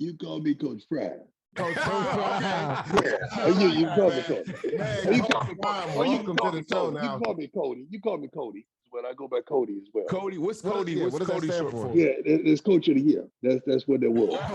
You call me Coach Fry. Coach Fry. Yeah. You call me Cody. Man, welcome to the show now. You call me Cody. You call me Cody. Well, I go by Cody as well. Cody, what's Cody? What's Cody short for? Yeah, it's Coach of the Year. That's what that was. I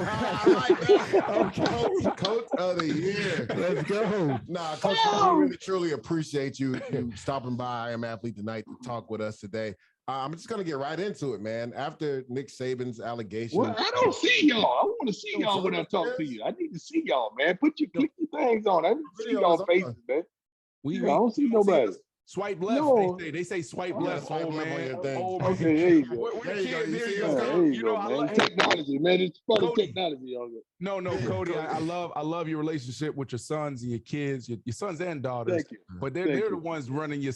like that. Coach of the Year. Let's go. Nah, Coach, we really truly appreciate you stopping by I Am Athlete tonight to talk with us today. I'm just gonna get right into it, man. After Nick Saban's allegation. Well, I don't see y'all. I want to see y'all when I talk to you. I need to see y'all, man. Click your things on. I need to see y'all faces, man. I don't see nobody. Swipe left. No. They say swipe left. Swipe left on your thing. Okay, there you go. There you go, man. Technology, man. It's funny technology on it. No, Cody. I love your relationship with your sons and your kids, your sons and daughters. Thank you. But they're the ones running a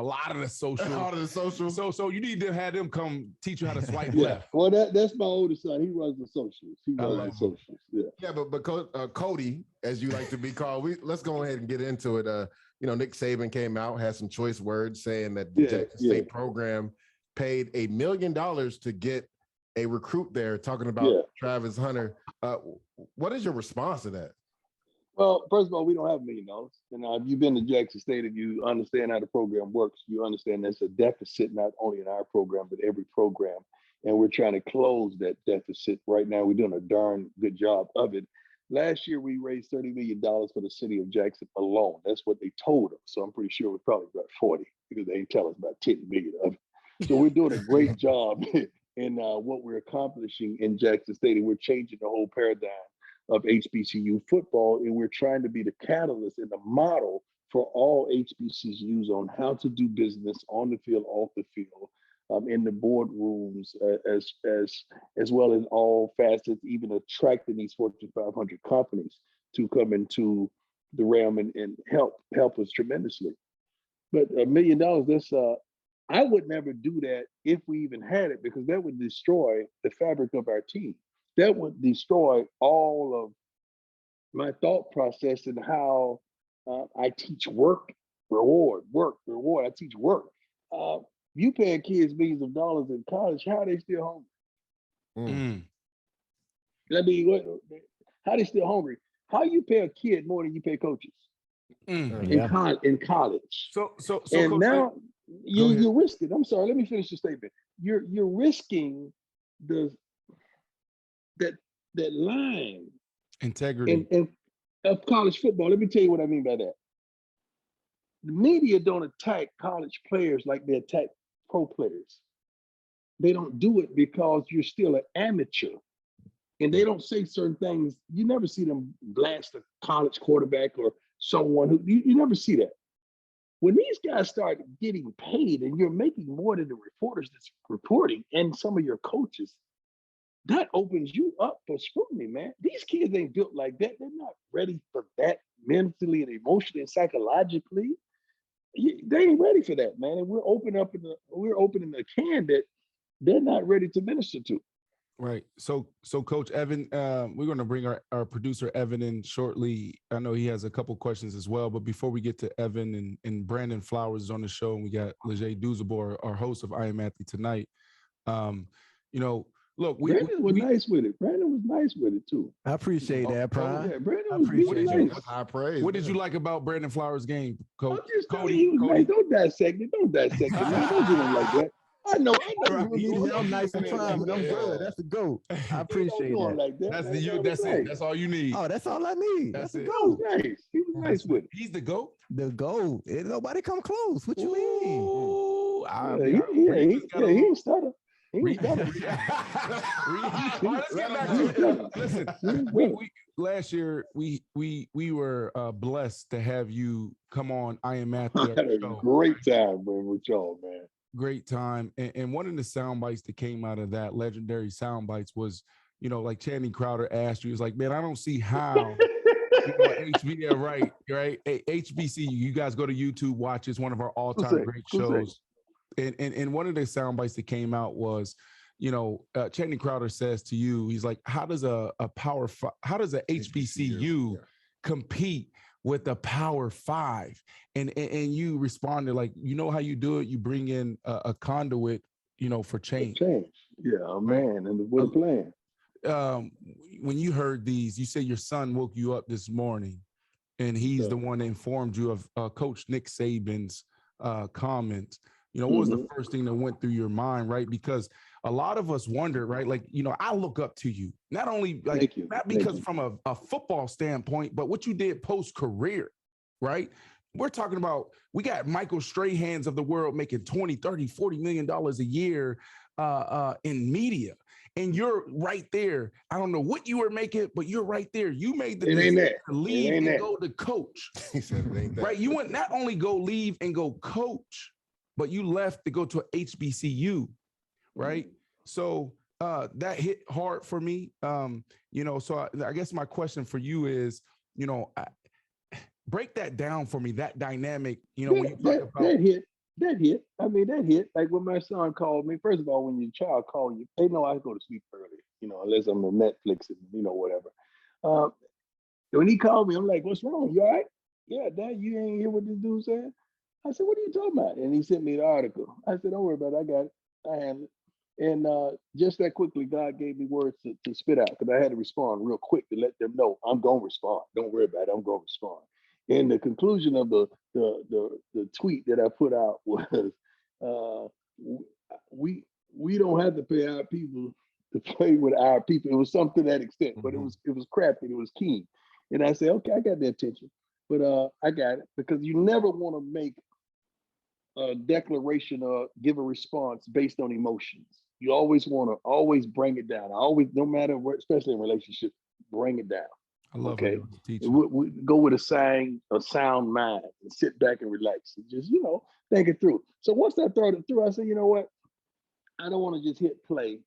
lot of the social. A lot of the social. So you need to have them come teach you how to swipe yeah. left. Well, that's my oldest son. He runs the socials. Yeah, but Cody, as you like to be called, let's go ahead and get into it. Nick Saban came out, had some choice words saying that the Jackson State program paid $1 million to get a recruit there, talking about Travis Hunter. What is your response to that? Well, first of all, we don't have $1 million. And if you've been to Jackson State and you understand how the program works, you understand there's a deficit not only in our program, but every program. And we're trying to close that deficit right now. We're doing a darn good job of it. Last year, we raised $30 million for the city of Jackson alone. That's what they told us. So I'm pretty sure we probably got 40 because they ain't tell us about 10 million of it. So we're doing a great job in what we're accomplishing in Jackson State. And we're changing the whole paradigm of HBCU football. And we're trying to be the catalyst and the model for all HBCUs on how to do business on the field, off the field. In the boardrooms, as well as all facets, even attracting these Fortune 500 companies to come into the realm and help us tremendously. But $1 million, I would never do that if we even had it, because that would destroy the fabric of our team. That would destroy all of my thought process and how I teach work, reward. I teach work. You paying kids millions of dollars in college, how are they still hungry? I mean, how are they still hungry? How you pay a kid more than you pay coaches in college? So and Coach, now you're risking. I'm sorry, let me finish the statement. You're risking that line integrity of college football. Let me tell you what I mean by that. The media don't attack college players like they attack pro players. They don't do it because you're still an amateur. And they don't say certain things. You never see them blast a college quarterback or someone who, you never see that. When these guys start getting paid and you're making more than the reporters that's reporting and some of your coaches, that opens you up for scrutiny, man. These kids ain't built like that. They're not ready for that mentally and emotionally and psychologically. They ain't ready for that, man. And we're opening a can that they're not ready to minister to. Right. So Coach Evan, we're going to bring our producer Evan in shortly. I know he has a couple questions as well, but before we get to Evan and Brandon Flowers is on the show, and we got Leger Duzabor, our host of I Am Athlete Tonight. Look, Brandon was nice with it. Brandon was nice with it too. I appreciate that, Prime. Yeah, Brandon was really nice. High praise. What did you like about Brandon Flowers' game, Coach? I'm just Cody, he was nice. Don't dissect it. Don't dissect it. Man. Don't do him like that. I know. I'm nice and fine, but I'm good. That's the GOAT. I appreciate that. Like that. That's That's it. That's all you need. Oh, that's all I need. That's the it. GOAT. Nice. He was nice with it. He's the GOAT. The GOAT. Ain't nobody come close. What you mean? He ain't stutter. Listen, last year we were blessed to have you come on I Am Athlete. I had a great time, man, with y'all, man. Great time. And one of the sound bites that came out of that, legendary sound bites, was, like Channing Crowder asked you, he was like, man, I don't see how HBCU, you guys go to YouTube, watch, it's one of our all-time great shows. And one of the sound bites that came out was, Channing Crowder says to you, he's like, how does a HBCU compete with a Power Five? And you responded like, how you do it? You bring in a conduit, for change. Yeah, man, and with a plan. when you heard these, you say your son woke you up this morning, and he's the one that informed you of Coach Nick Saban's comments. You know, what was the first thing that went through your mind, right? Because a lot of us wonder, right? Like, you know, I look up to you, not only like not because from a football standpoint, but what you did post-career, right? We're talking about, we got Michael Strahans of the world making 20, 30, $40 million a year in media. And you're right there. I don't know what you were making, but you're right there. You made the decision to leave and go to coach. He said it ain't that. Right? You went not only go leave and go coach, but you left to go to a HBCU, right? So that hit hard for me. You know, so I guess my question for you is, you know, break that down for me, that dynamic, you know, when you talk about that hit. I mean, that hit. Like when my son called me, first of all, when your child calls you, they know I go to sleep early, you know, unless I'm on Netflix and, you know, whatever. When he called me, I'm like, what's wrong? You all right? Yeah, Dad, you ain't hear what this dude said? I said, what are you talking about? And he sent me the article. I said, don't worry about it. I got it. I handle it. And just that quickly, God gave me words to spit out, because I had to respond real quick to let them know I'm going to respond. Don't worry about it. I'm going to respond. And the conclusion of the tweet that I put out was, we don't have to pay our people to play with our people. It was something to that extent, but it was crafty. It was keen. And I said, okay, I got the attention, but I got it, because you never want to make a declaration or give a response based on emotions. You always want to bring it down. No matter what, especially in relationships, bring it down. I love okay. We go with a sound mind and sit back and relax and just, you know, think it through. So once I thought it through, I said, you know what? I don't want to just hit play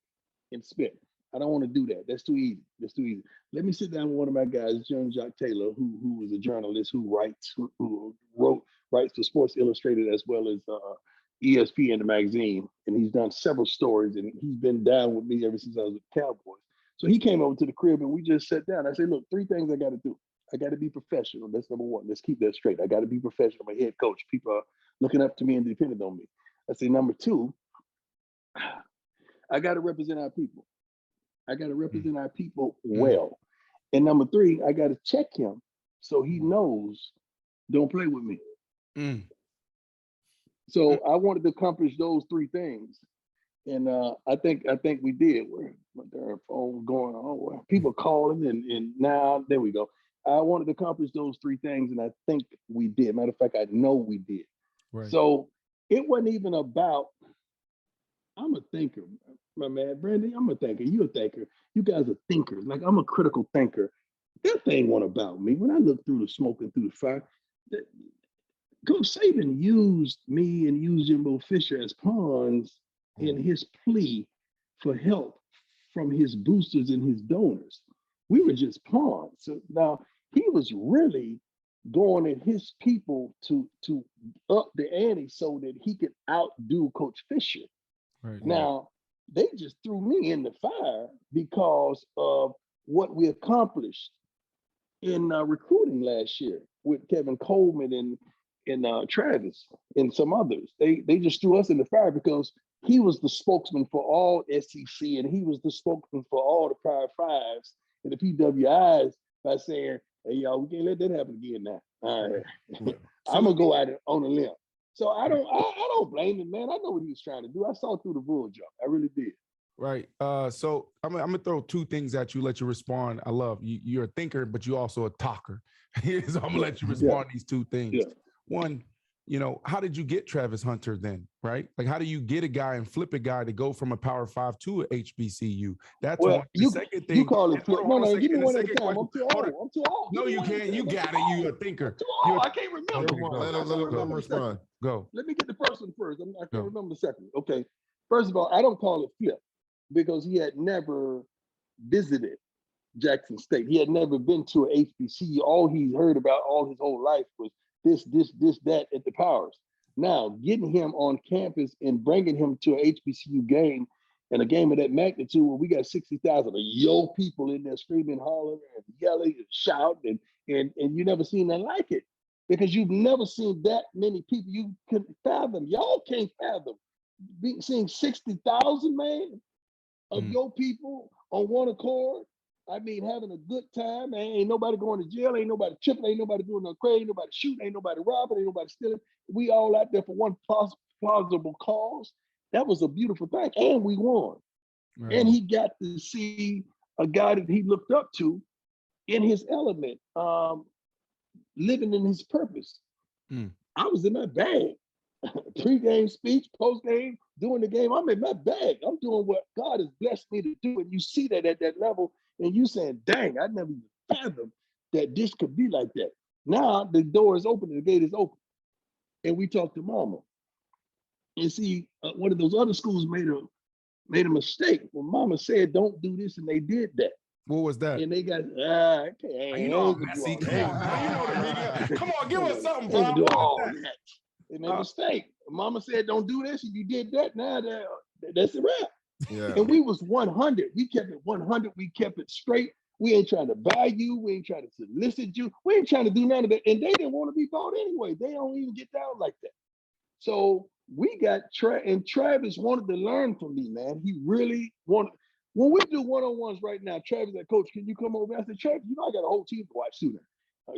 and spit. I don't want to do that. That's too easy. Let me sit down with one of my guys, John Jacques Taylor, who was a journalist who writes for Sports Illustrated as well as ESPN, the magazine. And he's done several stories, and he's been down with me ever since I was with the Cowboys. So he came over to the crib and we just sat down. I said, look, 3 things I got to do. I got to be professional. That's number 1. Let's keep that straight. I got to be professional. I'm a head coach. People are looking up to me and depending on me. I say, number 2, I got to represent our people. I got to represent our people well. And number 3, I got to check him so he knows, don't play with me. So I wanted to accomplish those 3 things. And I think we did. There are phones going on, people calling, and now there we go. I wanted to accomplish those 3 things, and I think we did. Matter of fact, I know we did. Right. So it wasn't even about, I'm a thinker, my man, Brandon. I'm a thinker. You're a thinker. You guys are thinkers. Like, I'm a critical thinker. That thing wasn't about me. When I look through the smoke and through the fire, Coach Saban used me and used Jimbo Fisher as pawns in his plea for help from his boosters and his donors. We were just pawns. So now he was really going at his people to up the ante so that he could outdo Coach Fisher. Right. Now, they just threw me in the fire because of what we accomplished in recruiting last year with Kevin Coleman and Travis and some others. They just threw us in the fire because he was the spokesman for all SEC, and he was the spokesman for all the Power Fives and the PWIs by saying, hey, y'all, we can't let that happen again now. All right. I'm going to go out on a limb. So I don't blame him, man. I know what he was trying to do. I saw through the bull jump. I really did. Right. So I'm going to throw 2 things at you, let you respond. I love you. You're a thinker, but you're also a talker. So I'm going to let you respond to these 2 things. Yeah. One, you know, how did you get Travis Hunter then, right? Like, how do you get a guy and flip a guy to go from a Power 5 to a HBCU? That's one. The second thing. You call it flip. No, give me one at a time. I'm too old. No, you can't. You got it. You're a thinker. I can't remember. Let him respond. Go. Let me get the first one first. I can't remember the second. Okay. First of all, I don't call it flip because he had never visited Jackson State. He had never been to an HBCU. All he's heard about all his whole life was this, that at the Powers. Now, getting him on campus and bringing him to an HBCU game, and a game of that magnitude where we got 60,000 of yo people in there screaming, hollering, and yelling and shouting, and you never seen nothing like it because you've never seen that many people. You couldn't fathom. Y'all can't fathom seeing 60,000, man, of yo people on one accord. I mean, having a good time. Ain't nobody going to jail. Ain't nobody tripping. Ain't nobody doing no crazy. Ain't nobody shooting. Ain't nobody robbing. Ain't nobody stealing. We all out there for one plausible cause. That was a beautiful thing. And we won. Right. And he got to see a guy that he looked up to in his element, living in his purpose. I was in my bag. Pre-game speech, post-game, doing the game. I'm in my bag. I'm doing what God has blessed me to do. And you see that at that level, and you saying, dang, I never even fathomed that this could be like that. Now the door is open and the gate is open. And we talked to mama. And see, one of those other schools made a mistake. When mama said, don't do this, and they did that. What was that? And they got, you know, Messi. Come on, you know the media. Come on, give us something, bro. Do all that. And a mistake. Mama said, don't do this, and you did that. Now that's a wrap. Yeah. And we was 100. We kept it 100. We kept it straight. We ain't trying to buy you. We ain't trying to solicit you. We ain't trying to do none of that. And they didn't want to be bought anyway. They don't even get down like that. So we got and Travis wanted to learn from me, man. He really wanted. When we do one-on-ones right now, Travis said, Coach, can you come over? I said, Travis, you know I got a whole team to watch too.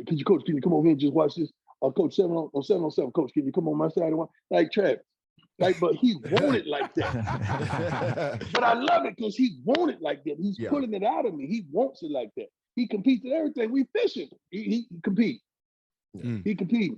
Can you come over here and just watch this? Coach 7-on-7, Coach, can you come on my side and watch? Like Travis. Like, but he wanted like that. But I love it because he wanted like that. He's pulling it out of me. He wants it like that. He competes in everything. We fishing. He compete. He compete.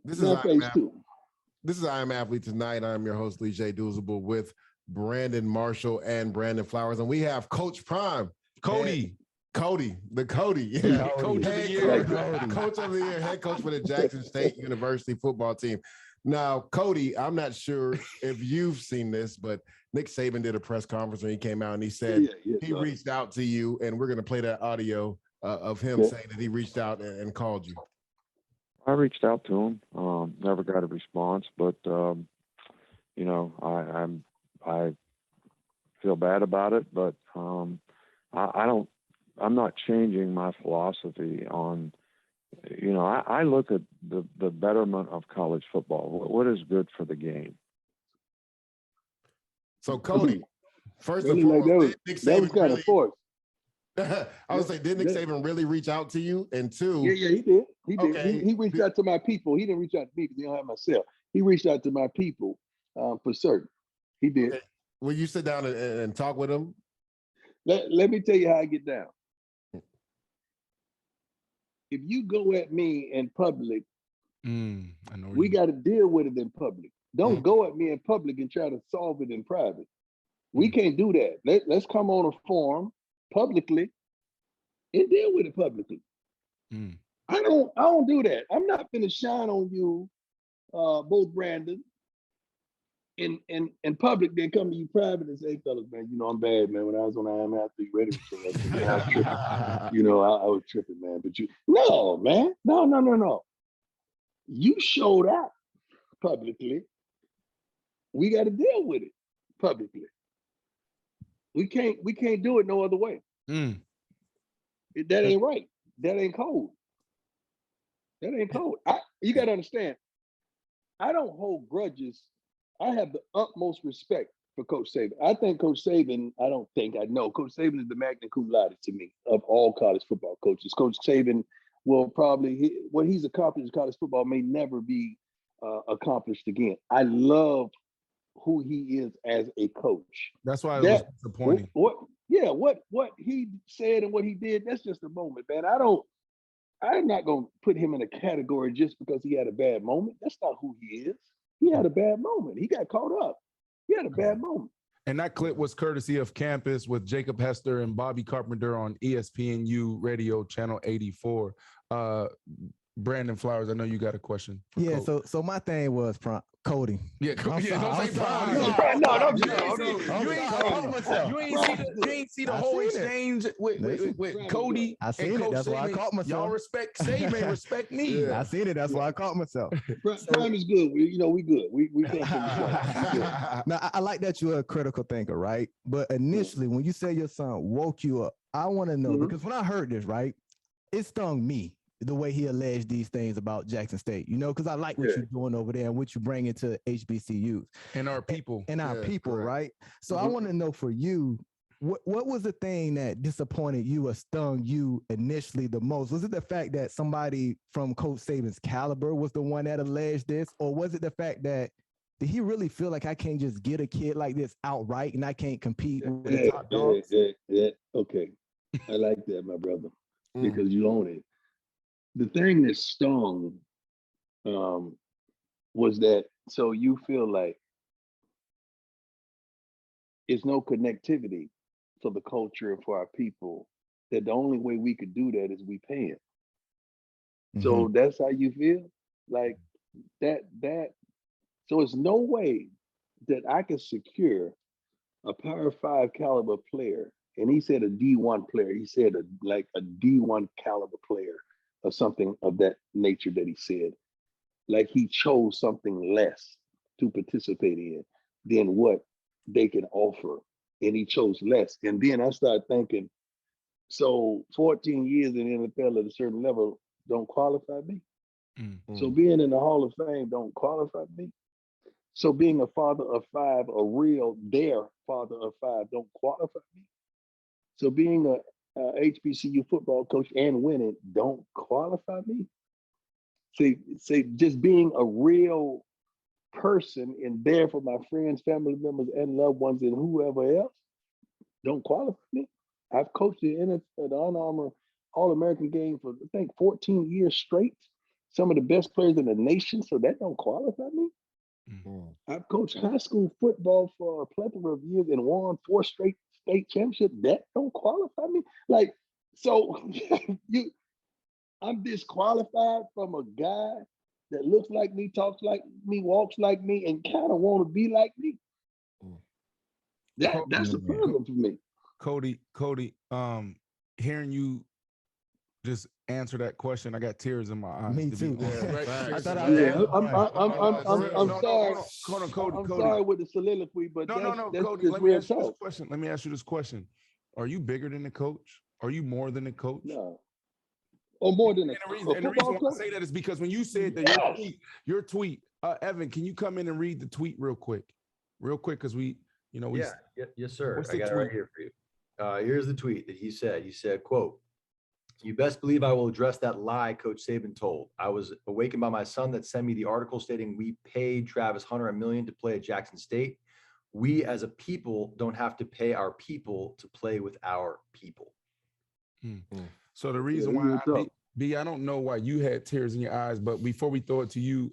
This is I Am Athlete Tonight. I'm your host, Lee J. Doozable, with Brandon Marshall and Brandon Flowers. And we have Coach Prime. Cody. Yeah. Coach of the year. Coach of the year, head coach for the Jackson State University football team. Now, Cody, I'm not sure if you've seen this, but Nick Saban did a press conference when he came out and he said he reached out to you, and we're going to play that audio of him saying that he reached out and called you. I reached out to him, never got a response, but you know, I feel bad about it, but I'm not changing my philosophy on, you know, I look at the betterment of college football. What is good for the game? So, Cody, first and foremost, Nick Saban kind of forced. I would say, did Nick Saban really reach out to you? And two, yeah, he did. He did. Okay. He reached out to my people. He didn't reach out to me because he don't have my cell. He reached out to my people for certain. He did. Okay. Will you sit down and talk with him? Let me tell you how I get down. If you go at me in public, we got to deal with it in public. Don't go at me in public and try to solve it in private. We can't do that. Let's come on a forum publicly and deal with it publicly. I don't do that. I'm not gonna shine on you, both Brandon, in public, then come to you private and say, hey, fellas, man, you know, I'm bad, man. When I was on I Am Athlete ready for that, I was tripping. You know, I was tripping, man. But no, man. No. You showed up publicly. We got to deal with it publicly. We can't do it no other way. That ain't right. That ain't cold. That ain't cold. You got to understand, I don't hold grudges. I have the utmost respect for Coach Saban. I think Coach Saban, I know Coach Saban is the magna cum laude to me of all college football coaches. Coach Saban will probably, what he's accomplished in college football may never be accomplished again. I love who he is as a coach. That's why it was disappointing. What he said and what he did, that's just a moment, man. I'm not going to put him in a category just because he had a bad moment. That's not who he is. He had a bad moment. He got caught up. He had a bad moment. And that clip was courtesy of Campus with Jacob Hester and Bobby Carpenter on ESPNU Radio Channel 84. Brandon Flowers, I know you got a question. Yeah, Coach. So my thing was Cody. Yeah, don't say Prime. You ain't see the whole exchange with Cody. I seen it. That's why I caught myself. Y'all respect Saban, respect me. Yeah. I seen it. That's why I caught myself. Prime is good. We good. We can't. Now I like that you're a critical thinker, right? But initially, when you say your son woke you up, I want to know because when I heard this, right, it stung me. The way he alleged these things about Jackson State, you know, because I like what you're doing over there and what you bring into HBCUs. And our people. And our people, correct. Right? So I want to know for you, What was the thing that disappointed you or stung you initially the most? Was it the fact that somebody from Coach Saban's caliber was the one that alleged this, or was it the fact that did he really feel like I can't just get a kid like this outright and I can't compete with the top dogs? Okay, I like that, my brother, because you own it. The thing that stung was that, so you feel like it's no connectivity for the culture and for our people, that the only way we could do that is we pay it. So that's how you feel? Like that, so it's no way that I could secure a Power 5 caliber player. And he said a D1 player. He said like a D1 caliber player or something of that nature that he said. Like he chose something less to participate in than what they can offer. And he chose less. And then I started thinking, so 14 years in the NFL at a certain level don't qualify me. So being in the Hall of Fame don't qualify me. So being a father of 5, their father of 5 don't qualify me. So being a HBCU football coach and winning don't qualify me. See, just being a real person and there for my friends, family members, and loved ones, and whoever else don't qualify me. I've coached the Under Armour All-American game for I think 14 years straight. Some of the best players in the nation, so that don't qualify me. I've coached high school football for a plethora of years and won 4 straight state championships. That don't qualify me. Like, so I'm disqualified from a guy that looks like me, talks like me, walks like me, and kind of want to be like me. That's the problem for me. Cody, hearing you just answer that question, I got tears in my eyes. Me too. I'm sorry. Hold on, Cody. I'm sorry with the soliloquy, but no, Cody. Let me ask you this question. Are you bigger than the coach? Are you more than the coach? No. Or more than and the reason why I say that is because when you said that your tweet, Evan, can you come in and read the tweet real quick, because we. Yes, sir. I got it right here for you. Here's the tweet that he said. He said, quote, "You best believe I will address that lie Coach Saban told. I was awakened by my son that sent me the article stating we paid Travis Hunter $1 million to play at Jackson State. We as a people don't have to pay our people to play with our people." So the reason why I don't know why you had tears in your eyes, but before we throw it to you,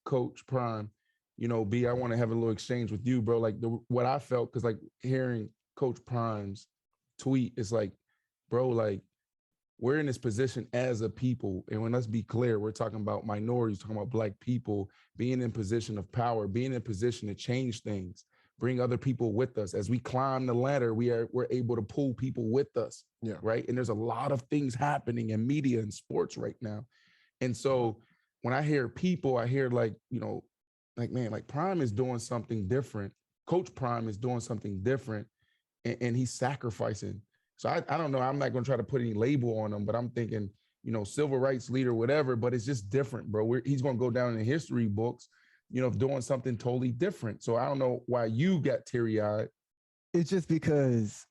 Coach Prime, B, I want to have a little exchange with you, bro. Like what I felt, because like hearing Coach Prime's tweet, it's like, bro, like we're in this position as a people. And when let's be clear, we're talking about minorities, talking about Black people being in position of power, being in position to change things, bring other people with us. As we climb the ladder, we're able to pull people with us. Yeah. Right. And there's a lot of things happening in media and sports right now. And so when I hear people, I hear like, man, like Prime is doing something different. Coach Prime is doing something different and he's sacrificing. So I don't know. I'm not going to try to put any label on him, but I'm thinking, civil rights leader, whatever, but it's just different, bro. He's going to go down in the history books, doing something totally different. So I don't know why you got teary-eyed. It's just because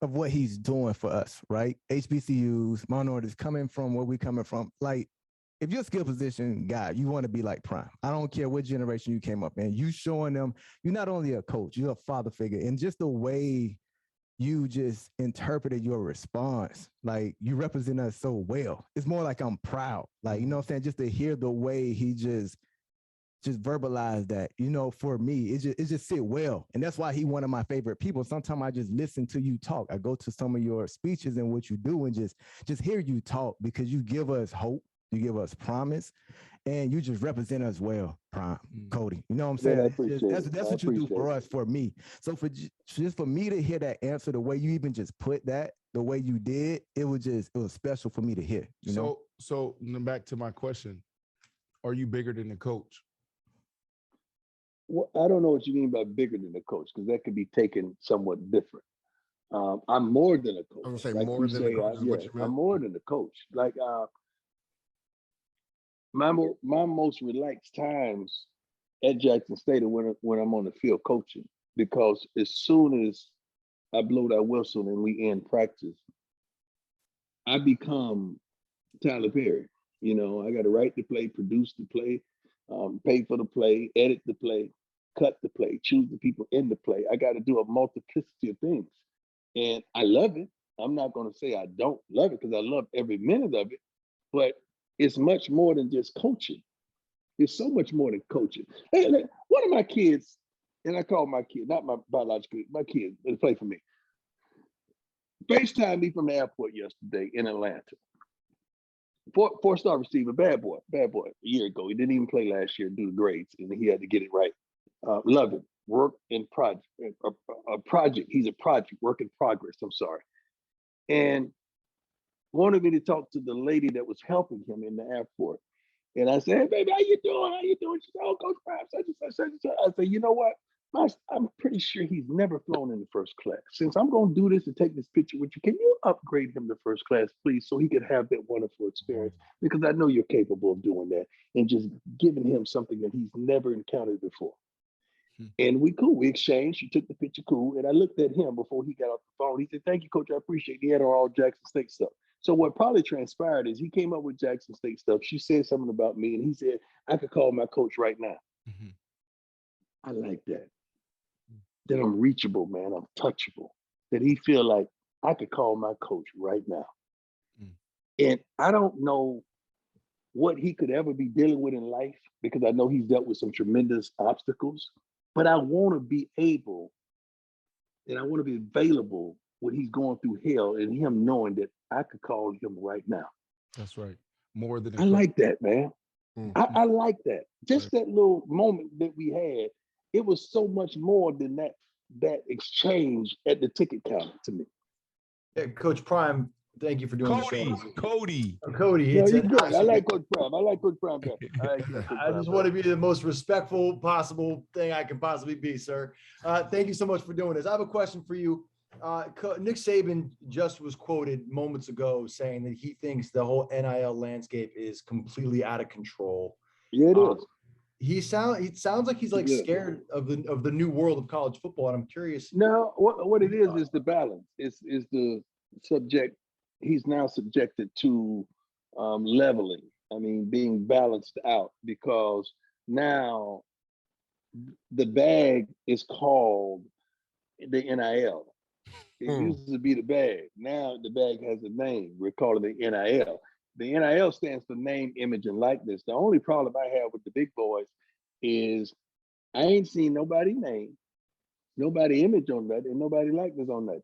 of what he's doing for us, right? HBCUs, minorities, coming from where we coming from. Like, if you're a skill position guy, you want to be like Prime. I don't care what generation you came up in. You showing them, you're not only a coach, you're a father figure. And just the way you just interpreted your response, like you represent us so well. It's more like I'm proud. Like, you know what I'm saying? Just to hear the way he just verbalized that, for me, it just sit well. And that's why he one of my favorite people. Sometimes I just listen to you talk. I go to some of your speeches and what you do and just hear you talk because you give us hope. You give us promise, and you just represent us well, Prime, Cody. You know what I'm saying? Yeah, that's what you do for us, for me. So for me to hear that answer, the way you even just put that, the way you did, it was special for me to hear. So back to my question: are you bigger than the coach? Well, I don't know what you mean by bigger than the coach, because that could be taken somewhat different. I'm more than a coach. I was going to say more than the coach is what you meant. I'm more than the coach. Like my most relaxed times at Jackson State are when I'm on the field coaching, because as soon as I blow that whistle and we end practice, I become Tyler Perry. You know, I got to write the play, produce the play, pay for the play, edit the play, cut the play, choose the people in the play. I got to do a multiplicity of things. And I love it. I'm not going to say I don't love it because I love every minute of it, but it's much more than just coaching. It's so much more than coaching. Hey, one of my kids, and I call my kid, not my biological kid, my kid, that play for me, FaceTime me from the airport yesterday in Atlanta. Four-star receiver, bad boy, a year ago. He didn't even play last year due to grades, and he had to get it right. Love him. Work in project, a project. He's a project, work in progress. I'm sorry. And wanted me to talk to the lady that was helping him in the airport. And I said, hey, baby, how you doing? How you doing? She said, oh, Coach Prime, such and such, such and such. I said, you know what? I'm pretty sure he's never flown in the first class. Since I'm going to do this and take this picture with you, can you upgrade him to first class, please, so he could have that wonderful experience? Because I know you're capable of doing that and just giving him something that he's never encountered before. And we exchanged. She took the picture, cool. And I looked at him before he got off the phone. He said, thank you, Coach, I appreciate it. He had on all Jackson State stuff. So what probably transpired is he came up with Jackson State stuff. She said something about me, and he said, I could call my coach right now. Mm-hmm. I like that. That I'm reachable, man. I'm touchable. That he feel like I could call my coach right now. And I don't know what he could ever be dealing with in life because I know he's dealt with some tremendous obstacles, but I want to be able and I want to be available when he's going through hell and him knowing that I could call him right now. That's right. More than I like that, man. Mm-hmm. I like that. Just that little moment that we had, it was so much more than that exchange at the ticket counter to me. Yeah, Coach Prime, thank you for doing the show. Cody. No, you're good. I like Coach Prime. I like Coach Prime. I just want to be the most respectful possible thing I can possibly be, sir. Thank you so much for doing this. I have a question for you. Nick Saban just was quoted moments ago saying that he thinks the whole NIL landscape is completely out of control. Yeah, it is. It sounds like he's like scared of the new world of college football, and I'm curious. No, what it is the balance. Is the subject. He's now subjected to leveling. I mean, being balanced out because now the bag is called the NIL. It used to be the bag. Now the bag has a name. We're calling it NIL. The NIL stands for name, image, and likeness. The only problem I have with the big boys is I ain't seen nobody name, nobody image on that, and nobody likeness on that.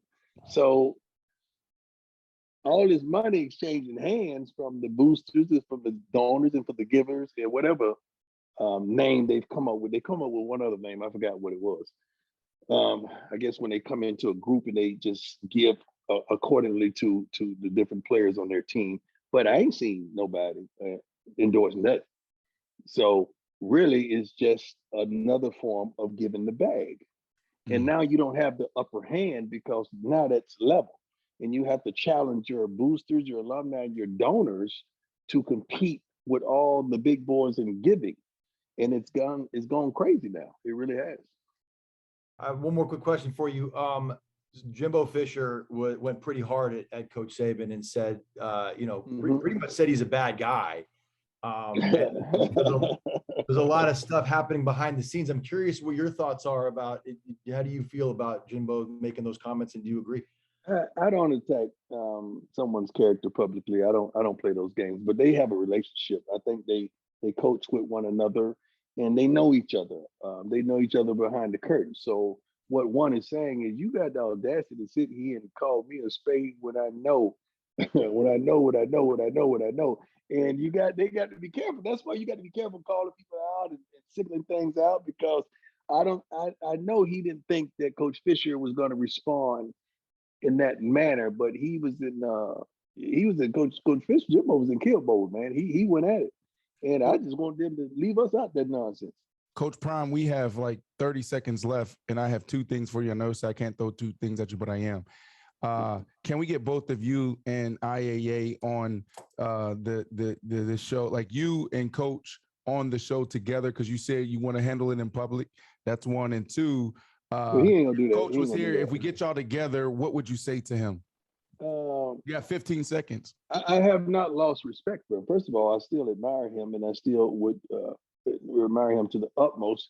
So all this money exchanging hands from the boosters, from the donors, and for the givers, and whatever name they've come up with. They come up with one other name. I forgot what it was. I guess when they come into a group and they just give accordingly to the different players on their team. But I ain't seen nobody endorsing that. So really it's just another form of giving the bag. And now you don't have the upper hand because now that's level. And you have to challenge your boosters, your alumni, and your donors to compete with all the big boys in giving. And it's gone crazy now. It really has. I have one more quick question for you. Jimbo Fisher went pretty hard at Coach Saban and said, pretty much said he's a bad guy. There's a lot of stuff happening behind the scenes. I'm curious what your thoughts are about it. How do you feel about Jimbo making those comments, and do you agree? I don't attack someone's character publicly. I don't play those games, but they have a relationship. I think they coach with one another and they know each other. They know each other behind the curtain. So what one is saying is, you got the audacity to sit here and call me a spade when I know, when I know what I know, what I know, what I know. And they got to be careful. That's why you got to be careful calling people out and singling things out, because I know he didn't think that Coach Fisher was going to respond in that manner, but he was in Coach Fisher. Jimbo was in kill mode, man. He went at it. And I just want them to leave us out that nonsense. Coach Prime, we have like 30 seconds left, and I have two things for you. I noticed I can't throw two things at you, but I am. Can we get both of you and IAA on the show, like you and Coach on the show together? Because you said you want to handle it in public. That's one. And two, Well, he ain't gonna do that. Coach was here. If we get y'all together, what would you say to him? You got 15 seconds. I have not lost respect for him. First of all, I still admire him, and I still would admire him to the utmost.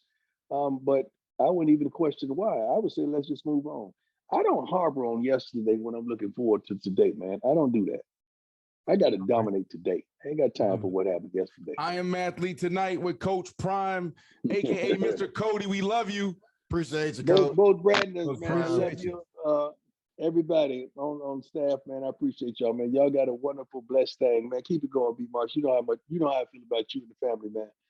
But I wouldn't even question why. I would say let's just move on. I don't harbor on yesterday when I'm looking forward to today, man. I don't do that. I got to dominate today. I ain't got time for what happened yesterday. I am Mathlete tonight with Coach Prime, aka Mr. Cody. We love you. Appreciate you, Coach. Both Brandons, man. I love you. Everybody on staff, man. I appreciate y'all, man. Y'all got a wonderful, blessed thing, man. Keep it going, B. Marsh. You know how I feel about you and the family, man.